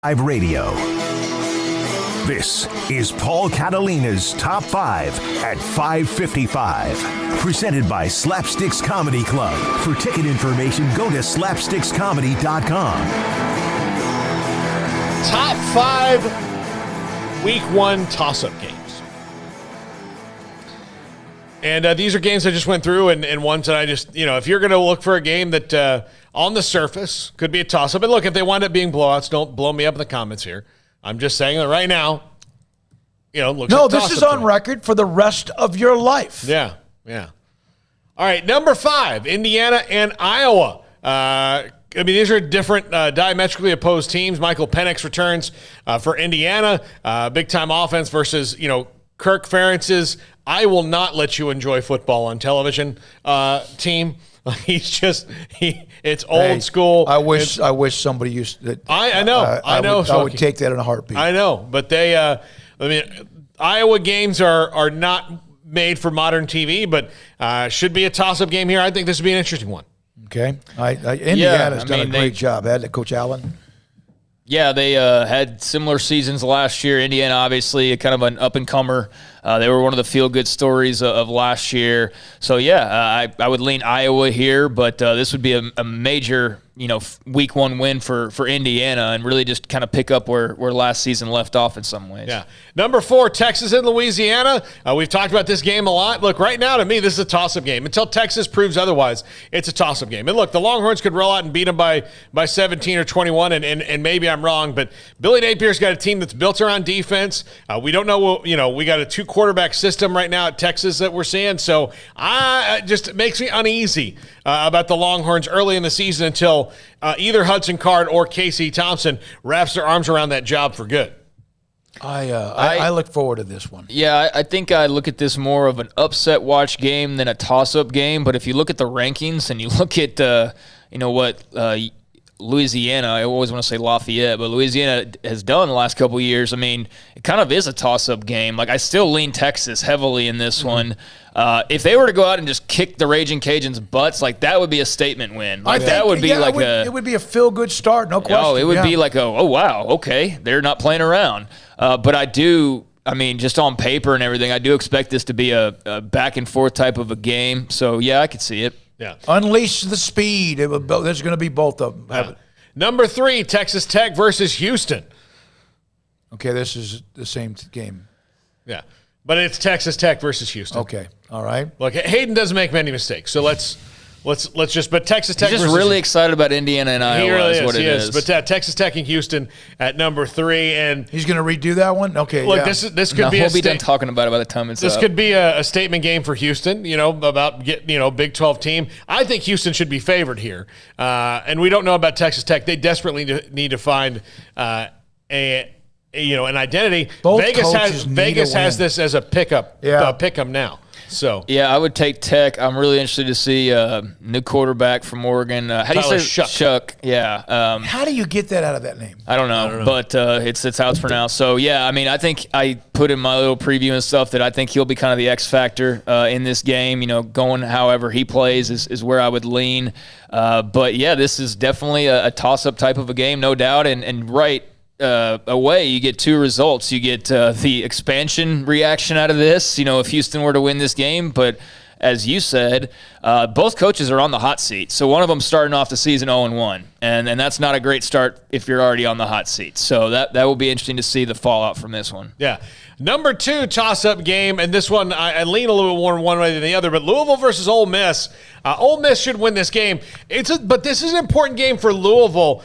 Live Radio. This is Paul Catalina's Top 5 at 5:55. Presented by Slapsticks Comedy Club. For ticket information, go to slapstickscomedy.com. Top 5 Week 1 toss-up games. And these are games I just went through and ones that I just, if you're going to look for a game that on the surface could be a toss-up. And look, if they wind up being blowouts, don't blow me up in the comments here. I'm just saying that right now, looks no, like this is on record for the rest of your life. Yeah. All right, number 5, Indiana and Iowa. These are different, diametrically opposed teams. Michael Penix returns for Indiana. Big-time offense versus, Kirk Ferentz's I will not let you enjoy football on television team. It's old school. I wish somebody used that. I know. I would take that in a heartbeat. I know, but Iowa games are not made for modern TV, but should be a toss-up game here. I think this would be an interesting one. Okay. Indiana's done a great job, hasn't it, Coach Allen? Yeah, they had similar seasons last year. Indiana, obviously, kind of an up-and-comer. They were one of the feel-good stories of last year. So, I would lean Iowa here, but this would be a major, Week 1 win for Indiana and really just kind of pick up where last season left off in some ways. Yeah. Number 4, Texas and Louisiana. We've talked about this game a lot. Look, right now, to me, this is a toss-up game. Until Texas proves otherwise, it's a toss-up game. And look, the Longhorns could roll out and beat them by 17 or 21, and maybe I'm wrong, but Billy Napier's got a team that's built around defense. We don't know, we got a 2-quarterback system right now at Texas that we're seeing, so it just makes me uneasy about the Longhorns early in the season until either Hudson Card or Casey Thompson wraps their arms around that job for good. I look forward to this one. Yeah, I think I look at this more of an upset watch game than a toss-up game. But if you look at the rankings and you look at, what Louisiana, I always want to say Lafayette, but Louisiana has done the last couple of years. It kind of is a toss-up game. Like, I still lean Texas heavily in this one. If they were to go out and just kick the Raging Cajuns' butts, that would be a statement win. It would be a feel-good start, no question. Oh, it would be like oh, wow, okay, they're not playing around. But just on paper and everything, I do expect this to be a back-and-forth type of a game. So, I could see it. Yeah. Unleash the speed. There's going to be both of them. Yeah. Number 3, Texas Tech versus Houston. Okay, this is the same game. Yeah, but it's Texas Tech versus Houston. Okay, all right. Look, Hayden doesn't make many mistakes, so let's just. But Texas Tech. He's just really excited about Indiana and Iowa. He really is what it is. But Texas Tech and Houston at number 3, and he's going to redo that one. Okay, look, this could be. He'll be done talking about it by the time it's This up. could be a statement game for Houston. About getting Big 12 team. I think Houston should be favored here, and we don't know about Texas Tech. They desperately need to find an identity. Both Vegas has this as a pickup. Pick 'em now. So I would take Tech. I'm really interested to see new quarterback from Oregon. How do you say Shuck? Yeah. How do you get that out of that name? I don't know. But it's how it's pronounced. So I think I put in my little preview and stuff that I think he'll be kind of the X factor in this game. Going however he plays is where I would lean. But this is definitely a toss-up type of a game, no doubt. And right away, you get 2 results. You get the expansion reaction out of this, if Houston were to win this game. But as you said, both coaches are on the hot seat. So one of them starting off the season 0-1. And that's not a great start if you're already on the hot seat. So that will be interesting to see the fallout from this one. Yeah. Number 2 toss-up game, and this one I lean a little bit more one way than the other, but Louisville versus Ole Miss. Ole Miss should win this game. But this is an important game for Louisville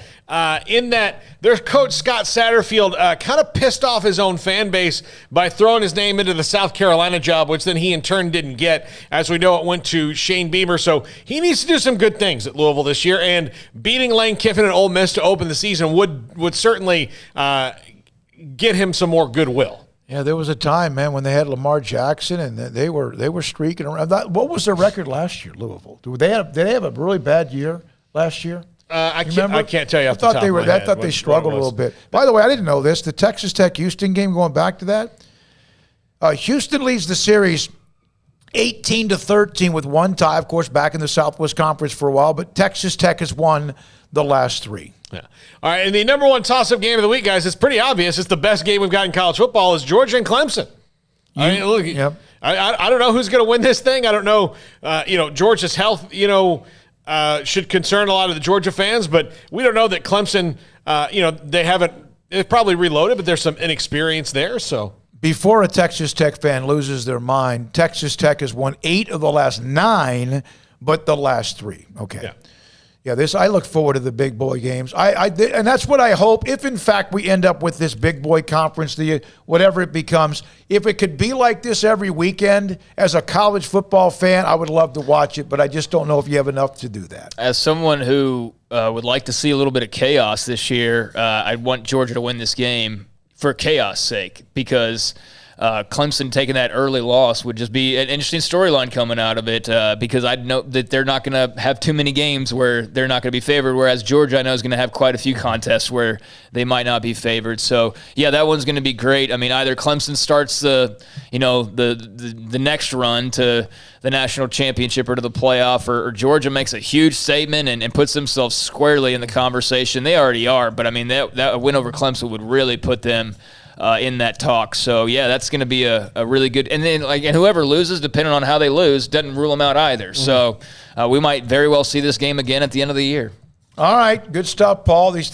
in that their coach, Scott Satterfield, kind of pissed off his own fan base by throwing his name into the South Carolina job, which then he in turn didn't get. As we know, it went to Shane Beamer. So he needs to do some good things at Louisville this year, and beating Lane Kiffin and Ole Miss to open the season would certainly get him some more goodwill. Yeah, there was a time, man, when they had Lamar Jackson and they were streaking around. What was their record last year, Louisville? Did they have a really bad year last year? I can't tell you off the top of my head. I thought they struggled a little bit. By the way, I didn't know this. The Texas Tech-Houston game, going back to that, Houston leads the series 18-13 with one tie, of course, back in the Southwest Conference for a while, but Texas Tech has won the last 3. Yeah. All right, and the number one toss-up game of the week, guys, it's pretty obvious. It's the best game we've got in college football is Georgia and Clemson. I mean, look, Yep. I don't know who's going to win this thing. I don't know, Georgia's health, should concern a lot of the Georgia fans, but we don't know that Clemson, they've probably reloaded, but there's some inexperience there, so. Before a Texas Tech fan loses their mind, Texas Tech has won 8 of the last 9, but the last 3. Okay. Yeah, I look forward to the big boy games. And that's what I hope. If in fact we end up with this big boy conference, whatever it becomes, if it could be like this every weekend, as a college football fan, I would love to watch it. But I just don't know if you have enough to do that. As someone who would like to see a little bit of chaos this year, I'd want Georgia to win this game for chaos' sake, because Clemson taking that early loss would just be an interesting storyline coming out of it, because I know that they're not going to have too many games where they're not going to be favored, whereas Georgia I know is going to have quite a few contests where they might not be favored. So, yeah, that one's going to be great. I mean, either Clemson starts the next run to the national championship or to the playoff, or Georgia makes a huge statement and puts themselves squarely in the conversation. They already are, but, I mean, that win over Clemson would really put them in that talk. So, yeah, that's going to be a really good – and then, and whoever loses, depending on how they lose, doesn't rule them out either. So we might very well see this game again at the end of the year. All right. Good stuff, Paul. These